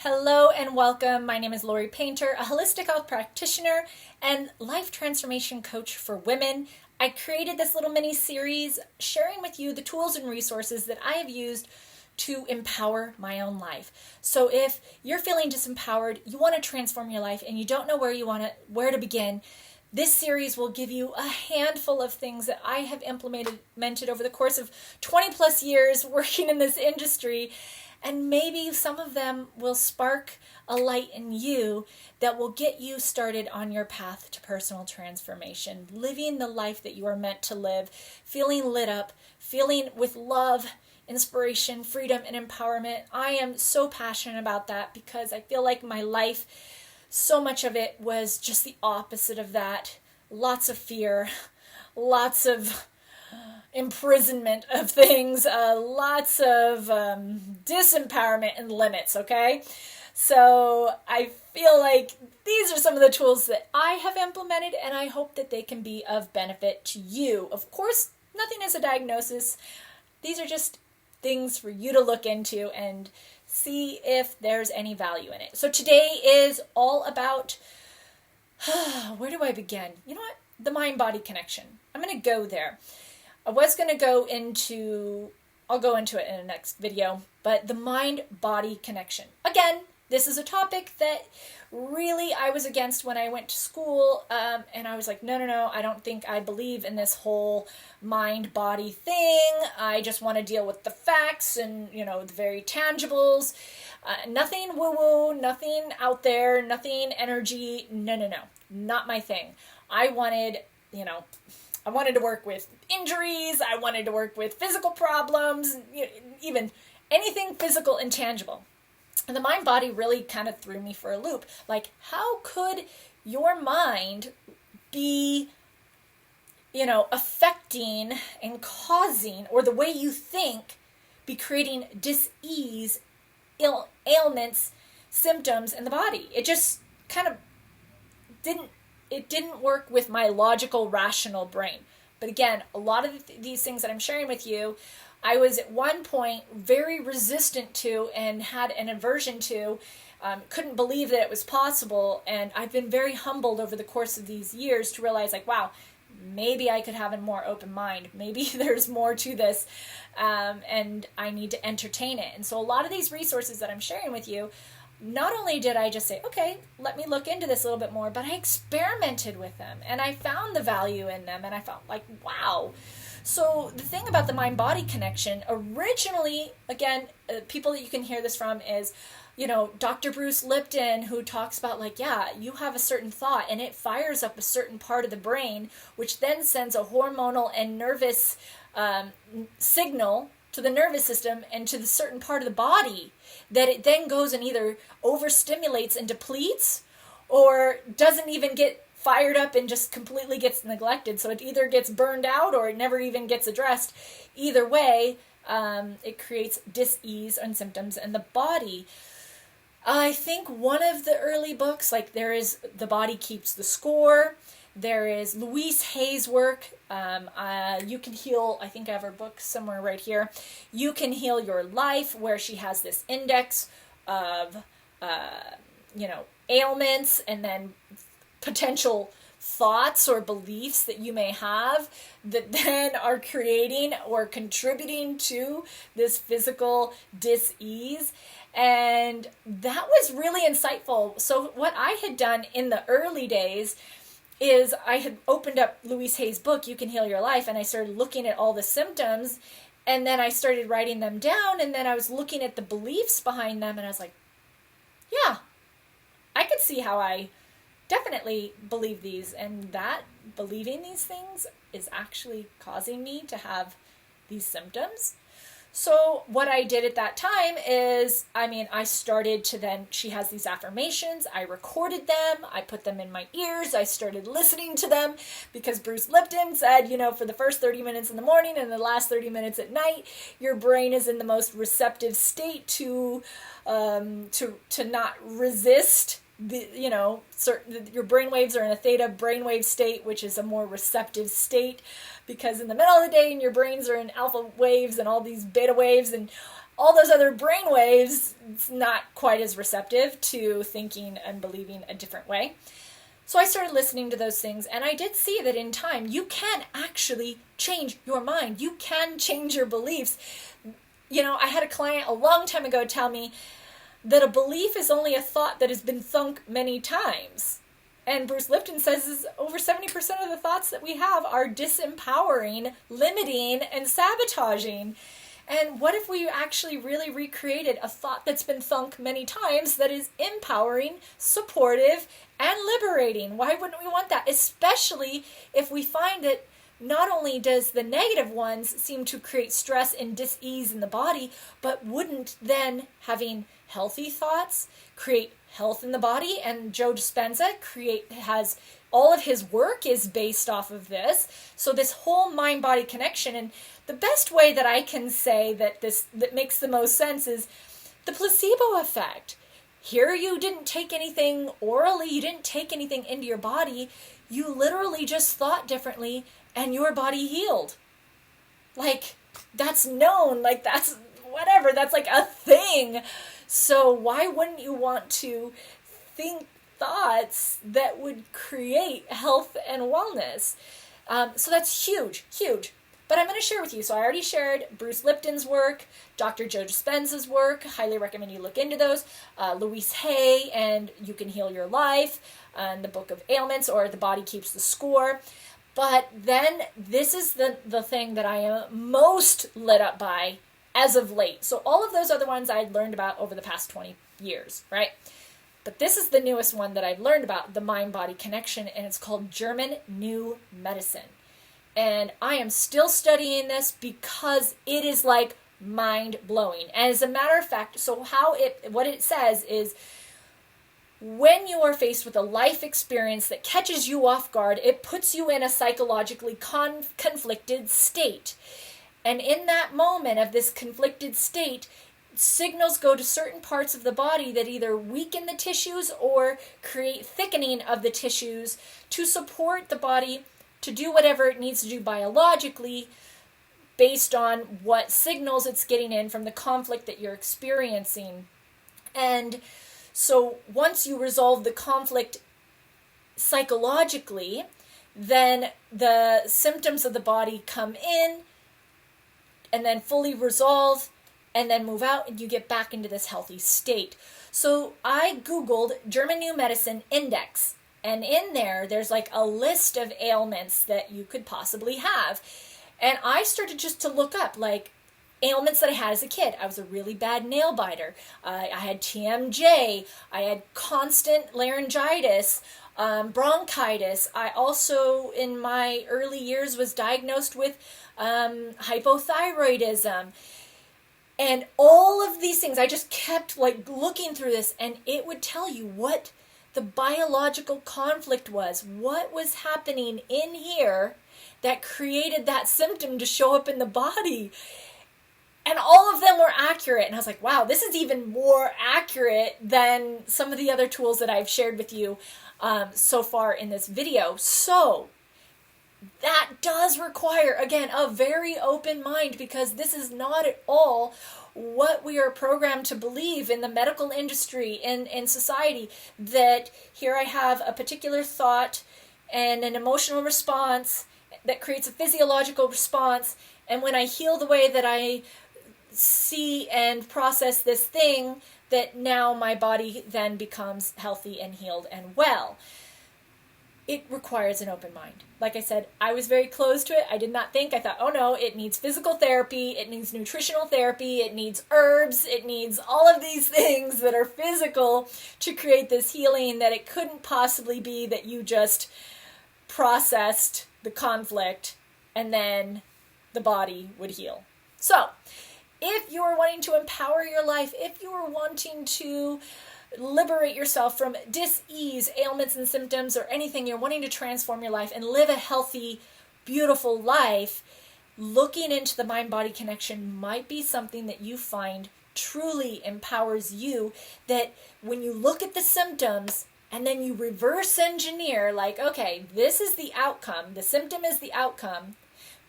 Hello and welcome. My name is Lori Painter, a holistic health practitioner and life transformation coach for women. I created this little mini series sharing with you the tools and resources that I have used to empower my own life. So if you're feeling disempowered, you want to transform your life and you don't know where to begin, this series will give you a handful of things that I have implemented over the course of 20 plus years working in this industry. And maybe some of them will spark a light in you that will get you started on your path to personal transformation, living the life that you are meant to live, feeling lit up, feeling with love, inspiration, freedom, and empowerment. I am so passionate about that because I feel like my life, so much of it was just the opposite of that. Lots of fear, lots of imprisonment of things, lots of disempowerment and limits, okay? So I feel like these are some of the tools that I have implemented, and I hope that they can be of benefit to you. Of course, nothing is a diagnosis. These are just things for you to look into and see if there's any value in it. So today is all about, where do I begin? You know what? The mind-body connection. I'm going to go there. I was going to I'll go into it in the next video, but the mind-body connection. Again, this is a topic that really I was against when I went to school, and I was like, no, I don't think I believe in this whole mind-body thing. I just want to deal with the facts and, the very tangibles. Nothing woo-woo, nothing out there, nothing energy. No, not my thing. I wanted to work with injuries, I wanted to work with physical problems, even anything physical and tangible. And the mind body really kind of threw me for a loop. Like, how could your mind be, affecting and causing, or the way you think, be creating dis-ease, ailments, symptoms in the body? It just kind of didn't work with my logical, rational brain. But again, a lot of these things that I'm sharing with you, I was at one point very resistant to and had an aversion to, couldn't believe that it was possible. And I've been very humbled over the course of these years to realize, wow, maybe I could have a more open mind. Maybe there's more to this, and I need to entertain it. And so a lot of these resources that I'm sharing with you, not only did I just say, okay, let me look into this a little bit more, but I experimented with them and I found the value in them and I felt like, wow. So the thing about the mind-body connection, originally, again, people that you can hear this from is, Dr. Bruce Lipton, who talks about you have a certain thought and it fires up a certain part of the brain, which then sends a hormonal and nervous signal to the nervous system and to the certain part of the body that it then goes and either overstimulates and depletes or doesn't even get fired up and just completely gets neglected. So it either gets burned out or it never even gets addressed. Either way, it creates dis-ease and symptoms in the body. I think one of the early books, there is The Body Keeps the Score. There is Louise Hay's work, You Can Heal, I think I have her book somewhere right here, You Can Heal Your Life, where she has this index of, ailments and then potential thoughts or beliefs that you may have that then are creating or contributing to this physical dis-ease. And that was really insightful. So what I had done in the early days is I had opened up Louise Hay's book, You Can Heal Your Life, and I started looking at all the symptoms, and then I started writing them down, and then I was looking at the beliefs behind them, and I was like, yeah, I could see how I definitely believe these, and that believing these things is actually causing me to have these symptoms. So what I did at that time is, I started to then, she has these affirmations, I recorded them, I put them in my ears, I started listening to them because Bruce Lipton said, for the first 30 minutes in the morning and the last 30 minutes at night, your brain is in the most receptive state to not resist your brain waves are in a theta brainwave state, which is a more receptive state, because in the middle of the day, your brains are in alpha waves and all these beta waves, and all those other brain waves, it's not quite as receptive to thinking and believing a different way. So I started listening to those things, and I did see that in time, you can actually change your mind. You can change your beliefs. You know, I had a client a long time ago tell me that a belief is only a thought that has been thunk many times. And Bruce Lipton says is over 70% of the thoughts that we have are disempowering, limiting, and sabotaging. And what if we actually really recreated a thought that's been thunk many times that is empowering, supportive, and liberating? Why wouldn't we want that? Especially if we find that not only does the negative ones seem to create stress and dis-ease in the body, but wouldn't then having healthy thoughts create health in the body? And Joe Dispenza has all of his work is based off of this. So this whole mind-body connection, and the best way that I can say that makes the most sense is the placebo effect. Here you didn't take anything orally, you didn't take anything into your body, you literally just thought differently and your body healed. Like, that's known, like that's whatever, that's like a thing. So why wouldn't you want to think thoughts that would create health and wellness? So that's huge, huge. But I'm going to share with you. So I already shared Bruce Lipton's work, Dr. Joe Dispenza's work. Highly recommend you look into those. Louise Hay and You Can Heal Your Life, and the Book of Ailments, or The Body Keeps the Score. But then this is the thing that I am most lit up by as of late. So all of those other ones I'd learned about over the past 20 years, right? But this is the newest one that I've learned about, the mind-body connection, and it's called German New Medicine. And I am still studying this because it is like mind-blowing. And as a matter of fact, so what it says is, when you are faced with a life experience that catches you off guard, it puts you in a psychologically conflicted state. And in that moment of this conflicted state, signals go to certain parts of the body that either weaken the tissues or create thickening of the tissues to support the body to do whatever it needs to do biologically based on what signals it's getting in from the conflict that you're experiencing. And so once you resolve the conflict psychologically, then the symptoms of the body come in and then fully resolve and then move out, and you get back into this healthy state. So I Googled German New Medicine Index, and in there's like a list of ailments that you could possibly have. And I started just to look up like ailments that I had as a kid. I was a really bad nail biter. I had TMJ. I had constant laryngitis, bronchitis. I also, in my early years, was diagnosed with hypothyroidism. And all of these things, I just kept like looking through this, and it would tell you what the biological conflict was, what was happening in here that created that symptom to show up in the body. And all of them were accurate. And I was like, wow, this is even more accurate than some of the other tools that I've shared with you so far in this video. So that does require, again, a very open mind, because this is not at all what we are programmed to believe in the medical industry, in society, that here I have a particular thought and an emotional response that creates a physiological response, and when I heal the way that I see and process this thing, that now my body then becomes healthy and healed and well. It requires an open mind. Like I said, I was very closed to it. I did not think. I thought, oh no, it needs physical therapy, it needs nutritional therapy, it needs herbs, it needs all of these things that are physical to create this healing, that it couldn't possibly be that you just processed the conflict and then the body would heal. So, if you are wanting to empower your life, if you are wanting to liberate yourself from dis-ease, ailments and symptoms, or anything, you're wanting to transform your life and live a healthy, beautiful life, looking into the mind-body connection might be something that you find truly empowers you, that when you look at the symptoms and then you reverse engineer, like, okay, this is the outcome, the symptom is the outcome,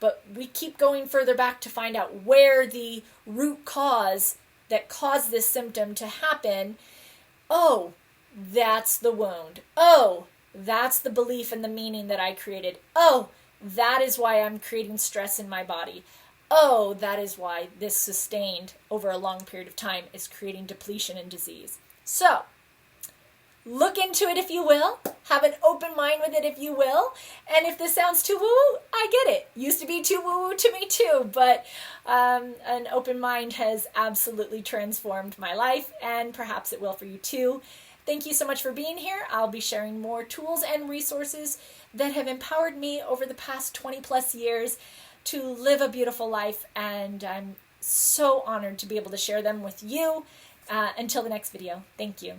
but we keep going further back to find out where the root cause that caused this symptom to happen. Oh, that's the wound. Oh, that's the belief and the meaning that I created. Oh, that is why I'm creating stress in my body. Oh, that is why this sustained over a long period of time is creating depletion and disease. So, look into it if you will. Have an open mind with it if you will. And if this sounds too woo-woo, I get it. Used to be too woo-woo to me too, but an open mind has absolutely transformed my life, and perhaps it will for you too. Thank you so much for being here. I'll be sharing more tools and resources that have empowered me over the past 20 plus years to live a beautiful life, and I'm so honored to be able to share them with you. Until the next video, thank you.